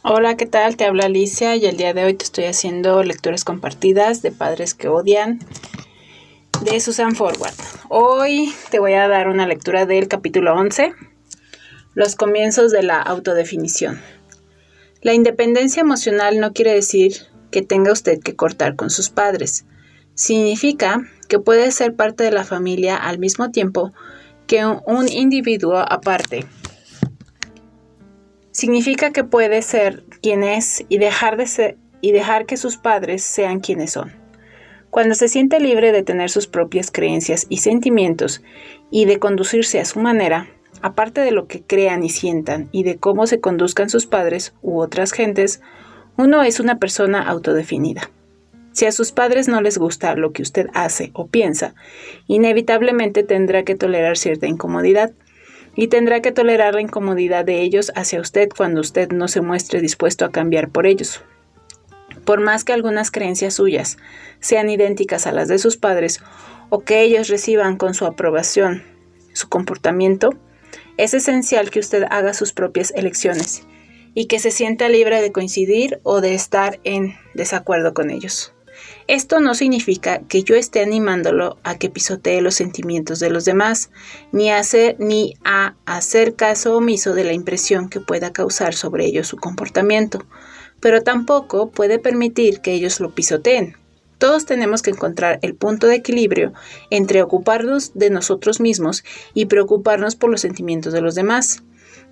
Hola, ¿qué tal? Te habla Alicia y el día de hoy te estoy haciendo lecturas compartidas de Padres que odian de Susan Forward. Hoy te voy a dar una lectura del capítulo 11, los comienzos de la autodefinición. La independencia emocional no quiere decir que tenga usted que cortar con sus padres. Significa que puede ser parte de la familia al mismo tiempo que un individuo aparte. Significa que puede ser quien es y dejar que sus padres sean quienes son. Cuando se siente libre de tener sus propias creencias y sentimientos y de conducirse a su manera, aparte de lo que crean y sientan y de cómo se conduzcan sus padres u otras gentes, uno es una persona autodefinida. Si a sus padres no les gusta lo que usted hace o piensa, inevitablemente tendrá que tolerar cierta incomodidad. Y tendrá que tolerar la incomodidad de ellos hacia usted cuando usted no se muestre dispuesto a cambiar por ellos. Por más que algunas creencias suyas sean idénticas a las de sus padres o que ellos reciban con su aprobación su comportamiento, es esencial que usted haga sus propias elecciones y que se sienta libre de coincidir o de estar en desacuerdo con ellos. Esto no significa que yo esté animándolo a que pisotee los sentimientos de los demás, ni a hacer caso omiso de la impresión que pueda causar sobre ellos su comportamiento, pero tampoco puede permitir que ellos lo pisoteen. Todos tenemos que encontrar el punto de equilibrio entre ocuparnos de nosotros mismos y preocuparnos por los sentimientos de los demás.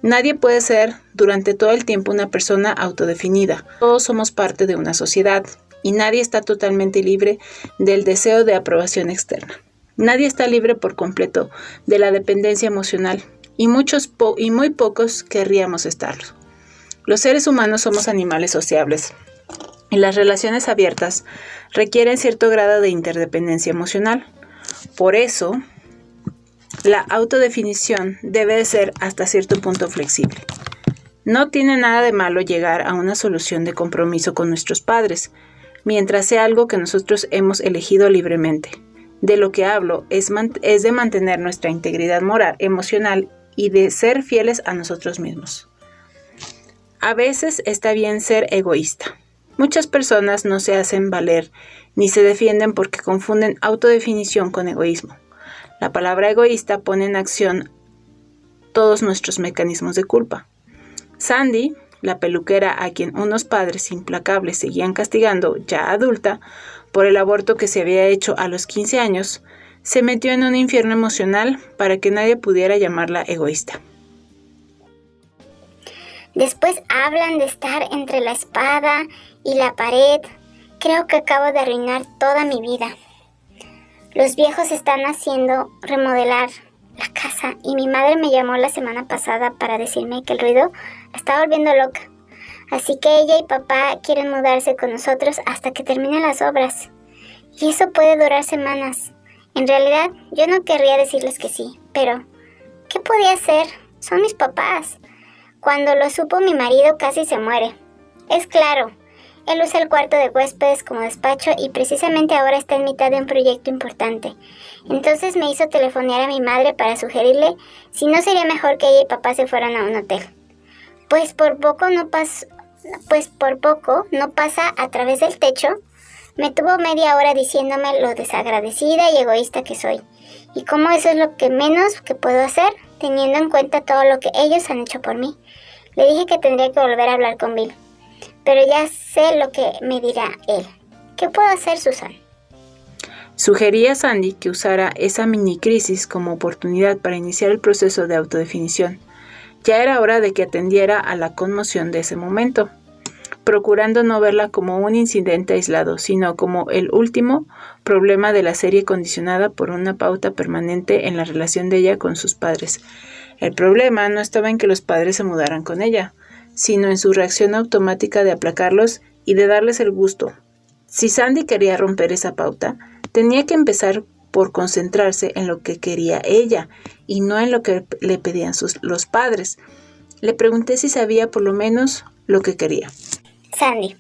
Nadie puede ser durante todo el tiempo una persona autodefinida. Todos somos parte de una sociedad. Y nadie está totalmente libre del deseo de aprobación externa. Nadie está libre por completo de la dependencia emocional y muy pocos querríamos estarlo. Los seres humanos somos animales sociables y las relaciones abiertas requieren cierto grado de interdependencia emocional. Por eso, la autodefinición debe de ser hasta cierto punto flexible. No tiene nada de malo llegar a una solución de compromiso con nuestros padres, mientras sea algo que nosotros hemos elegido libremente. De lo que hablo es de mantener nuestra integridad moral, emocional y de ser fieles a nosotros mismos. A veces está bien ser egoísta. Muchas personas no se hacen valer ni se defienden porque confunden autodefinición con egoísmo. La palabra egoísta pone en acción todos nuestros mecanismos de culpa. Sandy, la peluquera a quien unos padres implacables seguían castigando, ya adulta, por el aborto que se había hecho a los 15 años, se metió en un infierno emocional para que nadie pudiera llamarla egoísta. Después hablan de estar entre la espada y la pared. Creo que acabo de arruinar toda mi vida. Los viejos están haciendo remodelar la casa y mi madre me llamó la semana pasada para decirme que el ruido la estaba volviendo loca. Así que ella y papá quieren mudarse con nosotros hasta que terminen las obras. Y eso puede durar semanas. En realidad, yo no querría decirles que sí, pero ¿qué podía hacer? Son mis papás. Cuando lo supo mi marido casi se muere. Es claro, él usa el cuarto de huéspedes como despacho y precisamente ahora está en mitad de un proyecto importante. Entonces me hizo telefonear a mi madre para sugerirle si no sería mejor que ella y papá se fueran a un hotel. Pues por poco no pasa a través del techo. Me tuvo media hora diciéndome lo desagradecida y egoísta que soy. Y cómo eso es lo que menos que puedo hacer, teniendo en cuenta todo lo que ellos han hecho por mí. Le dije que tendría que volver a hablar con Bill. Pero ya sé lo que me dirá él. ¿Qué puedo hacer, Susan? Sugerí a Sandy que usara esa mini crisis como oportunidad para iniciar el proceso de autodefinición. Ya era hora de que atendiera a la conmoción de ese momento, procurando no verla como un incidente aislado, sino como el último problema de la serie condicionada por una pauta permanente en la relación de ella con sus padres. El problema no estaba en que los padres se mudaran con ella, sino en su reacción automática de aplacarlos y de darles el gusto. Si Sandy quería romper esa pauta, tenía que empezar por concentrarse en lo que quería ella y no en lo que le pedían los padres. Le pregunté si sabía por lo menos lo que quería. Sandy,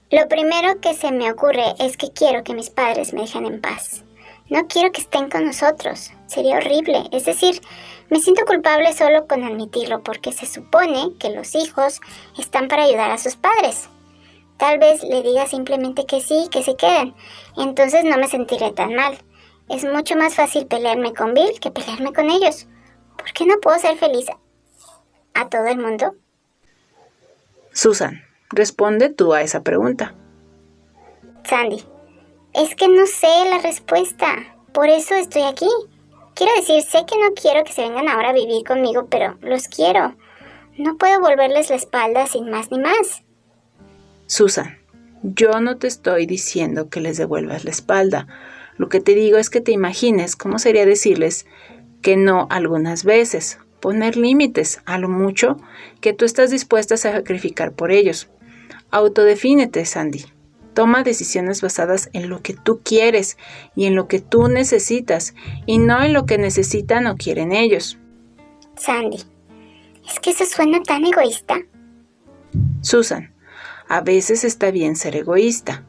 lo primero que se me ocurre es que quiero que mis padres me dejen en paz. No quiero que estén con nosotros. Sería horrible. Es decir, Me siento culpable solo con admitirlo porque se supone que los hijos están para ayudar a sus padres. Tal vez le diga simplemente que sí, que se queden. Entonces no me sentiré tan mal. Es mucho más fácil pelearme con Bill que pelearme con ellos. ¿Por qué no puedo ser feliz a todo el mundo? Susan, responde tú a esa pregunta. Sandy, es que no sé la respuesta. Por eso estoy aquí. Quiero decir, sé que no quiero que se vengan ahora a vivir conmigo, pero los quiero. No puedo volverles la espalda sin más ni más. Susan, yo no te estoy diciendo que les devuelvas la espalda. Lo que te digo es que te imagines cómo sería decirles que no algunas veces, poner límites a lo mucho que tú estás dispuesta a sacrificar por ellos. Autodefínete, Sandy. Toma decisiones basadas en lo que tú quieres y en lo que tú necesitas, y no en lo que necesitan o quieren ellos. Sandy, ¿es que eso suena tan egoísta? Susan, a veces está bien ser egoísta.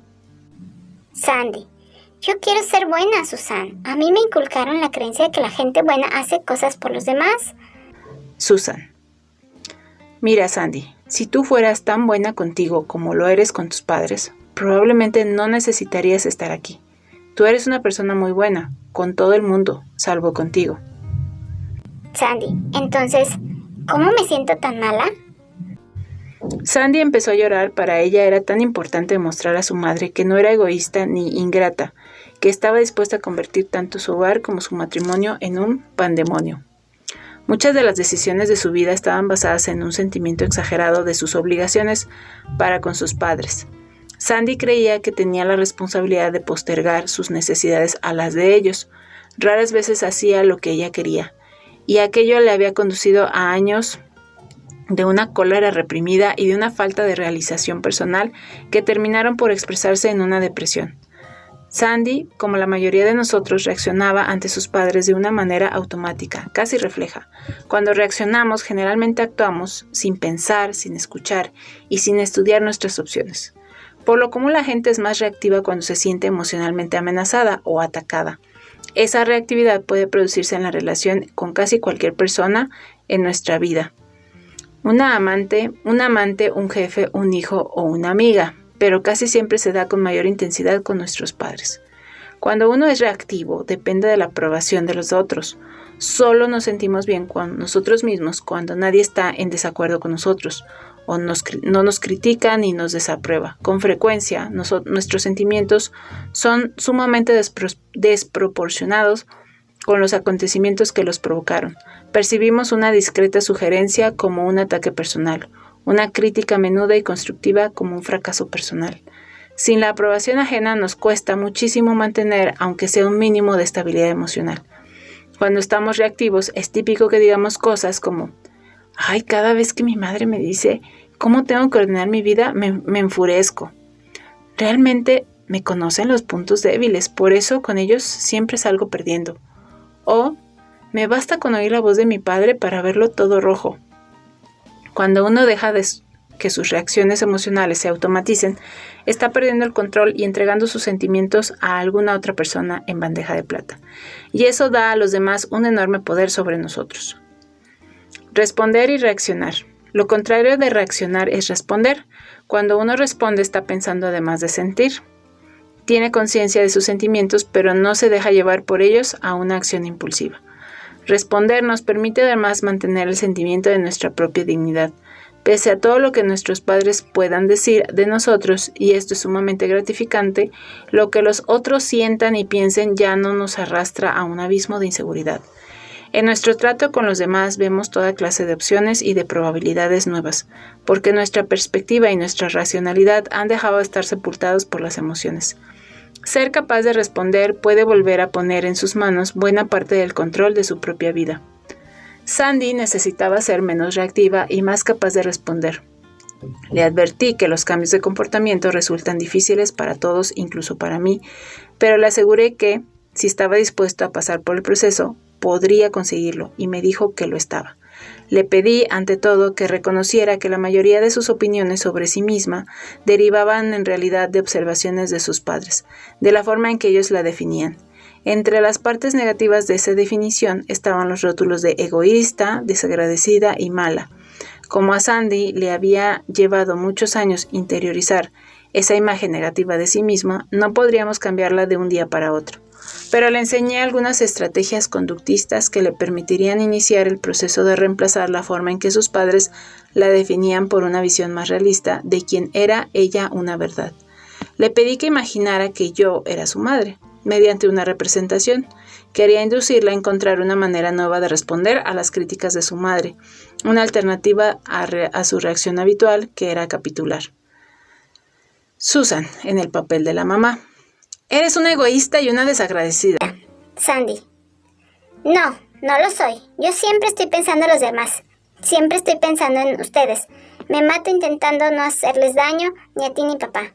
Sandy, yo quiero ser buena, Susan. A mí me inculcaron la creencia de que la gente buena hace cosas por los demás. Susan, mira, Sandy, si tú fueras tan buena contigo como lo eres con tus padres, probablemente no necesitarías estar aquí. Tú eres una persona muy buena, con todo el mundo, salvo contigo. Sandy, entonces, ¿cómo me siento tan mala? Sandy empezó a llorar. Para ella era tan importante demostrar a su madre que no era egoísta ni ingrata, que estaba dispuesta a convertir tanto su hogar como su matrimonio en un pandemonio. Muchas de las decisiones de su vida estaban basadas en un sentimiento exagerado de sus obligaciones para con sus padres. Sandy creía que tenía la responsabilidad de postergar sus necesidades a las de ellos. Raras veces hacía lo que ella quería, y aquello le había conducido a años de una cólera reprimida y de una falta de realización personal que terminaron por expresarse en una depresión. Sandy, como la mayoría de nosotros, reaccionaba ante sus padres de una manera automática, casi refleja. Cuando reaccionamos, generalmente actuamos sin pensar, sin escuchar y sin estudiar nuestras opciones. Por lo común, la gente es más reactiva cuando se siente emocionalmente amenazada o atacada. Esa reactividad puede producirse en la relación con casi cualquier persona en nuestra vida. Un amante, un jefe, un hijo o una amiga, pero casi siempre se da con mayor intensidad con nuestros padres. Cuando uno es reactivo, depende de la aprobación de los otros. Solo nos sentimos bien con nosotros mismos cuando nadie está en desacuerdo con nosotros, o no nos critica ni nos desaprueba. Con frecuencia, nuestros sentimientos son sumamente desproporcionados con los acontecimientos que los provocaron. Percibimos una discreta sugerencia como un ataque personal, una crítica menuda y constructiva como un fracaso personal. Sin la aprobación ajena nos cuesta muchísimo mantener, aunque sea un mínimo de estabilidad emocional. Cuando estamos reactivos, es típico que digamos cosas como: «Ay, cada vez que mi madre me dice cómo tengo que ordenar mi vida, me enfurezco. Realmente me conocen los puntos débiles, por eso con ellos siempre salgo perdiendo». O «Me basta con oír la voz de mi padre para verlo todo rojo». Cuando uno deja que sus reacciones emocionales se automaticen, está perdiendo el control y entregando sus sentimientos a alguna otra persona en bandeja de plata. Y eso da a los demás un enorme poder sobre nosotros. Responder y reaccionar. Lo contrario de reaccionar es responder. Cuando uno responde, está pensando además de sentir. Tiene conciencia de sus sentimientos, pero no se deja llevar por ellos a una acción impulsiva. Responder nos permite además mantener el sentimiento de nuestra propia dignidad, pese a todo lo que nuestros padres puedan decir de nosotros, y esto es sumamente gratificante. Lo que los otros sientan y piensen ya no nos arrastra a un abismo de inseguridad. En nuestro trato con los demás vemos toda clase de opciones y de probabilidades nuevas, porque nuestra perspectiva y nuestra racionalidad han dejado de estar sepultados por las emociones. Ser capaz de responder puede volver a poner en sus manos buena parte del control de su propia vida. Sandy necesitaba ser menos reactiva y más capaz de responder. Le advertí que los cambios de comportamiento resultan difíciles para todos, incluso para mí, pero le aseguré que, si estaba dispuesto a pasar por el proceso, podría conseguirlo, y me dijo que lo estaba. Le pedí, ante todo, que reconociera que la mayoría de sus opiniones sobre sí misma derivaban en realidad de observaciones de sus padres, de la forma en que ellos la definían. Entre las partes negativas de esa definición estaban los rótulos de egoísta, desagradecida y mala. Como a Sandy le había llevado muchos años interiorizar esa imagen negativa de sí misma, no podríamos cambiarla de un día para otro. Pero le enseñé algunas estrategias conductistas que le permitirían iniciar el proceso de reemplazar la forma en que sus padres la definían por una visión más realista de quién era ella una verdad. Le pedí que imaginara que yo era su madre, mediante una representación. Quería inducirla a encontrar una manera nueva de responder a las críticas de su madre, una alternativa a su reacción habitual, que era capitular. Susan, en el papel de la mamá. Eres una egoísta y una desagradecida. Sandy. No, no lo soy. Yo siempre estoy pensando en los demás. Siempre estoy pensando en ustedes. Me mato intentando no hacerles daño, ni a ti ni papá.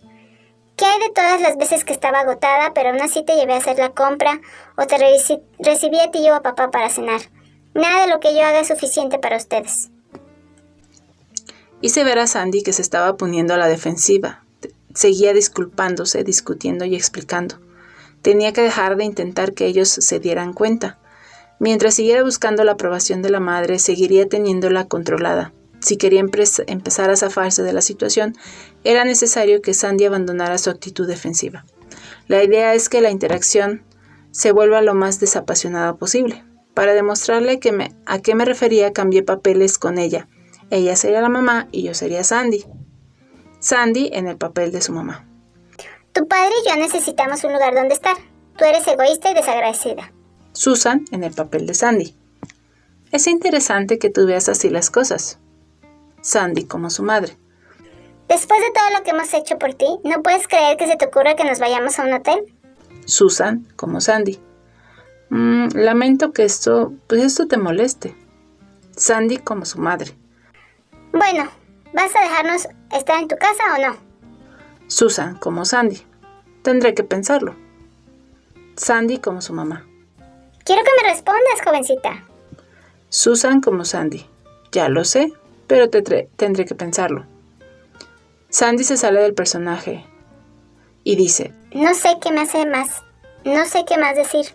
¿Qué hay de todas las veces que estaba agotada, pero aún así te llevé a hacer la compra, o te recibí a ti y yo a papá para cenar? Nada de lo que yo haga es suficiente para ustedes. Hice ver a Sandy que se estaba poniendo a la defensiva. Seguía disculpándose, discutiendo y explicando. Tenía que dejar de intentar que ellos se dieran cuenta. Mientras siguiera buscando la aprobación de la madre, seguiría teniéndola controlada. Si quería empezar a zafarse de la situación, era necesario que Sandy abandonara su actitud defensiva. La idea es que la interacción se vuelva lo más desapasionada posible. Para demostrarle a qué me refería, cambié papeles con ella. Ella sería la mamá y yo sería Sandy. Sandy en el papel de su mamá. Tu padre y yo necesitamos un lugar donde estar. Tú eres egoísta y desagradecida. Susan en el papel de Sandy. Es interesante que tú veas así las cosas. Sandy como su madre. Después de todo lo que hemos hecho por ti, ¿no puedes creer que se te ocurra que nos vayamos a un hotel? Susan como Sandy. Lamento que esto te moleste. Sandy como su madre. Bueno, ¿vas a dejarnos estar en tu casa o no? Susan como Sandy. Tendré que pensarlo. Sandy como su mamá. Quiero que me respondas, jovencita. Susan como Sandy. Ya lo sé, pero tendré que pensarlo. Sandy se sale del personaje y dice: No sé qué más decir.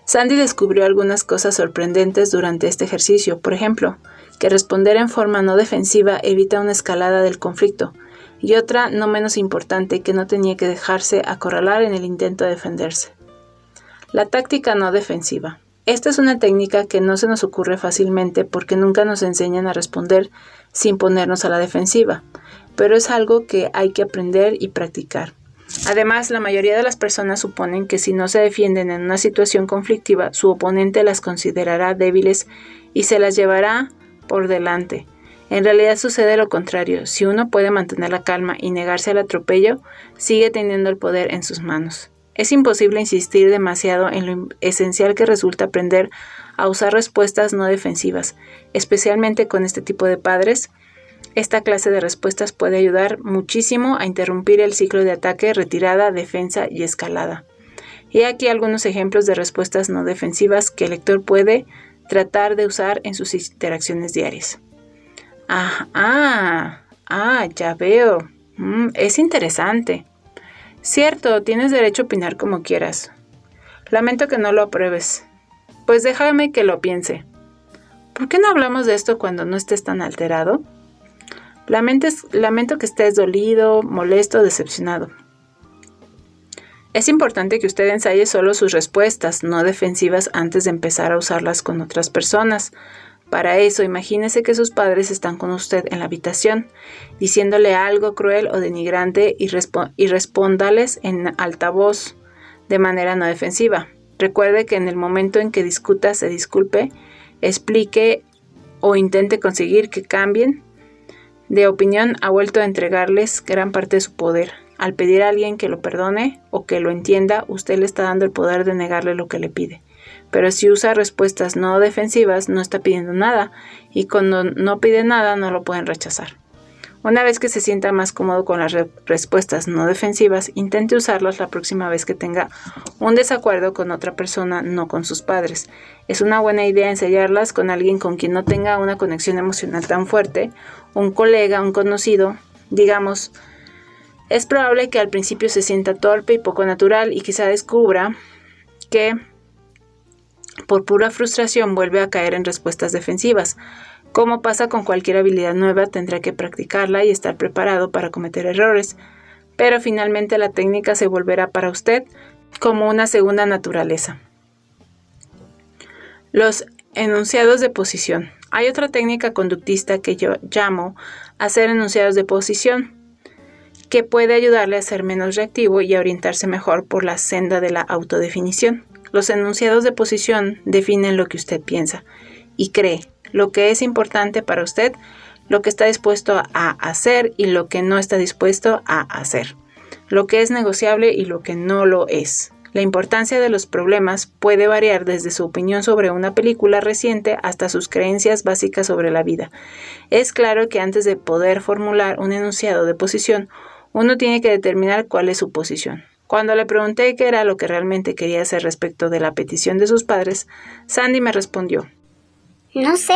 Sandy descubrió algunas cosas sorprendentes durante este ejercicio. Por ejemplo, que responder en forma no defensiva evita una escalada del conflicto, y otra, no menos importante, que no tenía que dejarse acorralar en el intento de defenderse. La táctica no defensiva. Esta es una técnica que no se nos ocurre fácilmente porque nunca nos enseñan a responder sin ponernos a la defensiva, pero es algo que hay que aprender y practicar. Además, la mayoría de las personas suponen que si no se defienden en una situación conflictiva, su oponente las considerará débiles y se las llevará por delante. En realidad sucede lo contrario. Si uno puede mantener la calma y negarse al atropello, sigue teniendo el poder en sus manos. Es imposible insistir demasiado en lo esencial que resulta aprender a usar respuestas no defensivas, especialmente con este tipo de padres. Esta clase de respuestas puede ayudar muchísimo a interrumpir el ciclo de ataque, retirada, defensa y escalada. Y aquí algunos ejemplos de respuestas no defensivas que el lector puede tratar de usar en sus interacciones diarias. Ya veo. Es interesante. Cierto, tienes derecho a opinar como quieras. Lamento que no lo apruebes. Pues déjame que lo piense. ¿Por qué no hablamos de esto cuando no estés tan alterado? Lamento que estés dolido, molesto, decepcionado. Es importante que usted ensaye solo sus respuestas no defensivas antes de empezar a usarlas con otras personas. Para eso, imagínese que sus padres están con usted en la habitación, diciéndole algo cruel o denigrante y respóndales en altavoz de manera no defensiva. Recuerde que en el momento en que discuta, se disculpe, explique o intente conseguir que cambien de opinión. Ha vuelto a entregarles gran parte de su poder. Al pedir a alguien que lo perdone o que lo entienda, usted le está dando el poder de negarle lo que le pide. Pero si usa respuestas no defensivas, no está pidiendo nada, y cuando no pide nada, no lo pueden rechazar. Una vez que se sienta más cómodo con las respuestas no defensivas, intente usarlas la próxima vez que tenga un desacuerdo con otra persona, no con sus padres. Es una buena idea ensayarlas con alguien con quien no tenga una conexión emocional tan fuerte, un colega, un conocido, digamos, Es probable que al principio se sienta torpe y poco natural y quizá descubra que por pura frustración vuelve a caer en respuestas defensivas. Como pasa con cualquier habilidad nueva, tendrá que practicarla y estar preparado para cometer errores, pero finalmente la técnica se volverá para usted como una segunda naturaleza. Los enunciados de posición. Hay otra técnica conductista que yo llamo hacer enunciados de posición, que puede ayudarle a ser menos reactivo y a orientarse mejor por la senda de la autodefinición. Los enunciados de posición definen lo que usted piensa y cree, lo que es importante para usted, lo que está dispuesto a hacer y lo que no está dispuesto a hacer, lo que es negociable y lo que no lo es. La importancia de los problemas puede variar desde su opinión sobre una película reciente hasta sus creencias básicas sobre la vida. Es claro que antes de poder formular un enunciado de posición, uno tiene que determinar cuál es su posición. Cuando le pregunté qué era lo que realmente quería hacer respecto de la petición de sus padres, Sandy me respondió: No sé.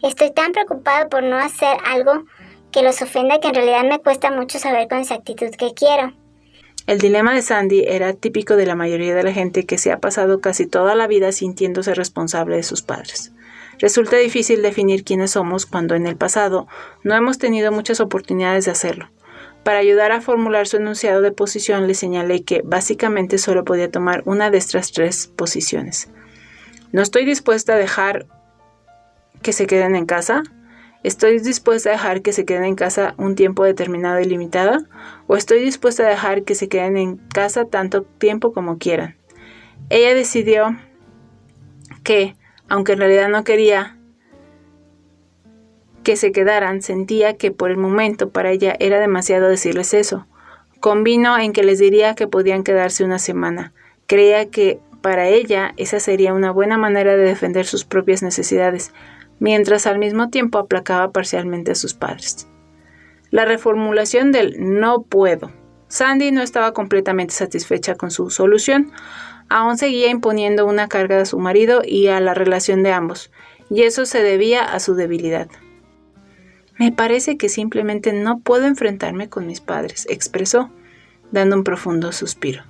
Estoy tan preocupado por no hacer algo que los ofenda que en realidad me cuesta mucho saber con exactitud qué quiero. El dilema de Sandy era típico de la mayoría de la gente que se ha pasado casi toda la vida sintiéndose responsable de sus padres. Resulta difícil definir quiénes somos cuando en el pasado no hemos tenido muchas oportunidades de hacerlo. Para ayudar a formular su enunciado de posición, le señalé que básicamente solo podía tomar una de estas tres posiciones. No estoy dispuesta a dejar que se queden en casa. ¿Estoy dispuesta a dejar que se queden en casa un tiempo determinado y limitado? ¿O estoy dispuesta a dejar que se queden en casa tanto tiempo como quieran? Ella decidió que, aunque en realidad no quería que se quedaran, sentía que por el momento para ella era demasiado decirles eso. Convino en que les diría que podían quedarse una semana. Creía que para ella esa sería una buena manera de defender sus propias necesidades, mientras al mismo tiempo aplacaba parcialmente a sus padres. La reformulación del no puedo. Sandy no estaba completamente satisfecha con su solución. Aún seguía imponiendo una carga a su marido y a la relación de ambos, y eso se debía a su debilidad. Me parece que simplemente no puedo enfrentarme con mis padres, expresó, dando un profundo suspiro.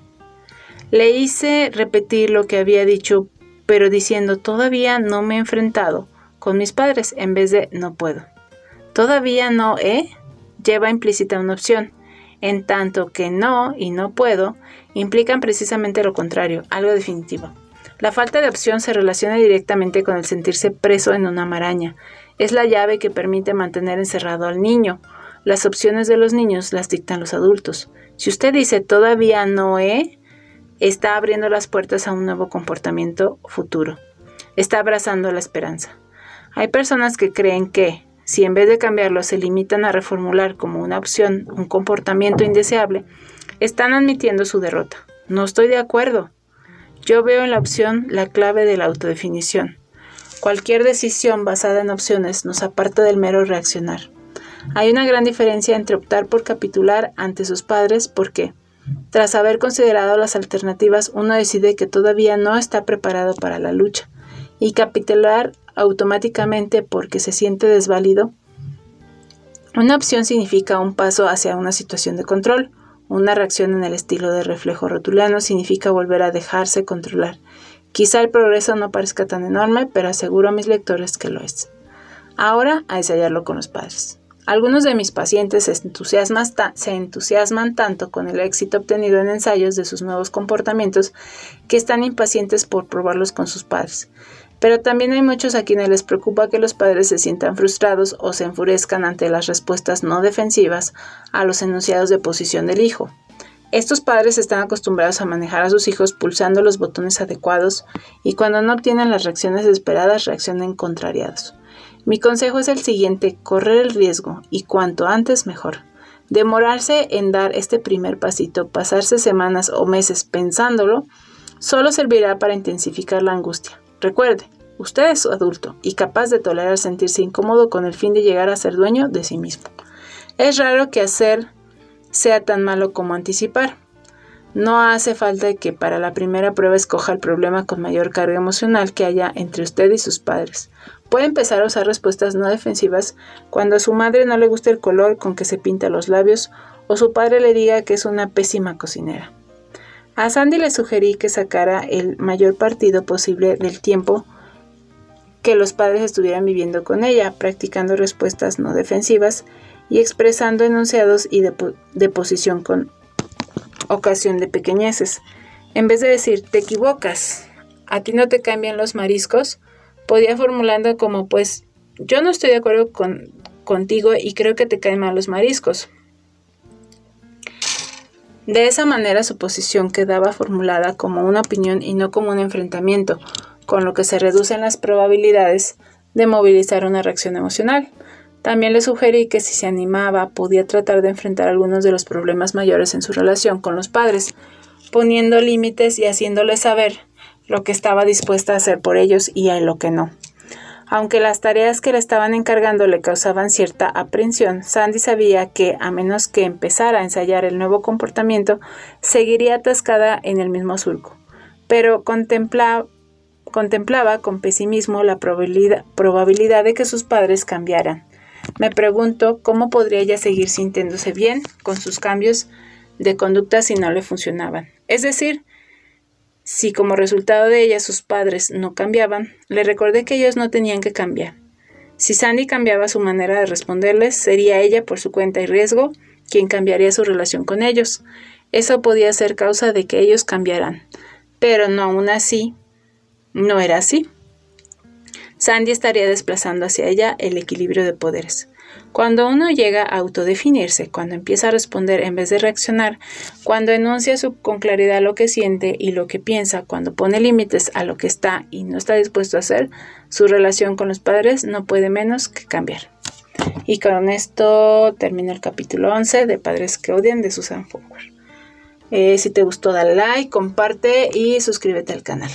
Le hice repetir lo que había dicho, pero diciendo todavía no me he enfrentado con mis padres en vez de no puedo. Todavía no lleva implícita una opción, en tanto que no y no puedo implican precisamente lo contrario, algo definitivo. La falta de opción se relaciona directamente con el sentirse preso en una maraña. Es la llave que permite mantener encerrado al niño. Las opciones de los niños las dictan los adultos. Si usted dice todavía no está abriendo las puertas a un nuevo comportamiento futuro. Está abrazando la esperanza. Hay personas que creen que, si en vez de cambiarlo se limitan a reformular como una opción un comportamiento indeseable, están admitiendo su derrota. No estoy de acuerdo. Yo veo en la opción la clave de la autodefinición. Cualquier decisión basada en opciones nos aparta del mero reaccionar. Hay una gran diferencia entre optar por capitular ante sus padres porque, tras haber considerado las alternativas, uno decide que todavía no está preparado para la lucha, y capitular automáticamente porque se siente desválido. Una opción significa un paso hacia una situación de control. Una reacción en el estilo de reflejo rotuliano significa volver a dejarse controlar. Quizá el progreso no parezca tan enorme, pero aseguro a mis lectores que lo es. Ahora a ensayarlo con los padres. Algunos de mis pacientes se entusiasman tanto con el éxito obtenido en ensayos de sus nuevos comportamientos que están impacientes por probarlos con sus padres. Pero también hay muchos a quienes les preocupa que los padres se sientan frustrados o se enfurezcan ante las respuestas no defensivas a los enunciados de posición del hijo. Estos padres están acostumbrados a manejar a sus hijos pulsando los botones adecuados y cuando no obtienen las reacciones esperadas reaccionan contrariados. Mi consejo es el siguiente: correr el riesgo y cuanto antes mejor. Demorarse en dar este primer pasito, pasarse semanas o meses pensándolo, solo servirá para intensificar la angustia. Recuerde, usted es adulto y capaz de tolerar sentirse incómodo con el fin de llegar a ser dueño de sí mismo. Es raro que hacer sea tan malo como anticipar. No hace falta que para la primera prueba escoja el problema con mayor carga emocional que haya entre usted y sus padres. Puede empezar a usar respuestas no defensivas cuando a su madre no le gusta el color con que se pinta los labios o su padre le diga que es una pésima cocinera. A Sandy le sugerí que sacara el mayor partido posible del tiempo que los padres estuvieran viviendo con ella, practicando respuestas no defensivas y expresando enunciados y deposición con ocasión de pequeñeces. En vez de decir, te equivocas, a ti no te cambian los mariscos, podía formulando como, pues, yo no estoy de acuerdo contigo y creo que te caen mal los mariscos. De esa manera su posición quedaba formulada como una opinión y no como un enfrentamiento, con lo que se reducen las probabilidades de movilizar una reacción emocional. También le sugerí que si se animaba podía tratar de enfrentar algunos de los problemas mayores en su relación con los padres, poniendo límites y haciéndoles saber lo que estaba dispuesta a hacer por ellos y a lo que no. Aunque las tareas que le estaban encargando le causaban cierta aprensión, Sandy sabía que, a menos que empezara a ensayar el nuevo comportamiento, seguiría atascada en el mismo surco. Pero contemplaba con pesimismo la probabilidad de que sus padres cambiaran. Me pregunto cómo podría ella seguir sintiéndose bien con sus cambios de conducta si no le funcionaban. Es decir, si como resultado de ella sus padres no cambiaban, le recordé que ellos no tenían que cambiar. Si Sandy cambiaba su manera de responderles, sería ella por su cuenta y riesgo quien cambiaría su relación con ellos. Eso podía ser causa de que ellos cambiaran, pero no aún así, no era así. Sandy estaría desplazando hacia ella el equilibrio de poderes. Cuando uno llega a autodefinirse, cuando empieza a responder en vez de reaccionar, cuando enuncia con claridad lo que siente y lo que piensa, cuando pone límites a lo que está y no está dispuesto a hacer, su relación con los padres no puede menos que cambiar. Y con esto termina el capítulo 11 de Padres que odian de Susan Forward. Si te gustó, dale like, comparte y suscríbete al canal.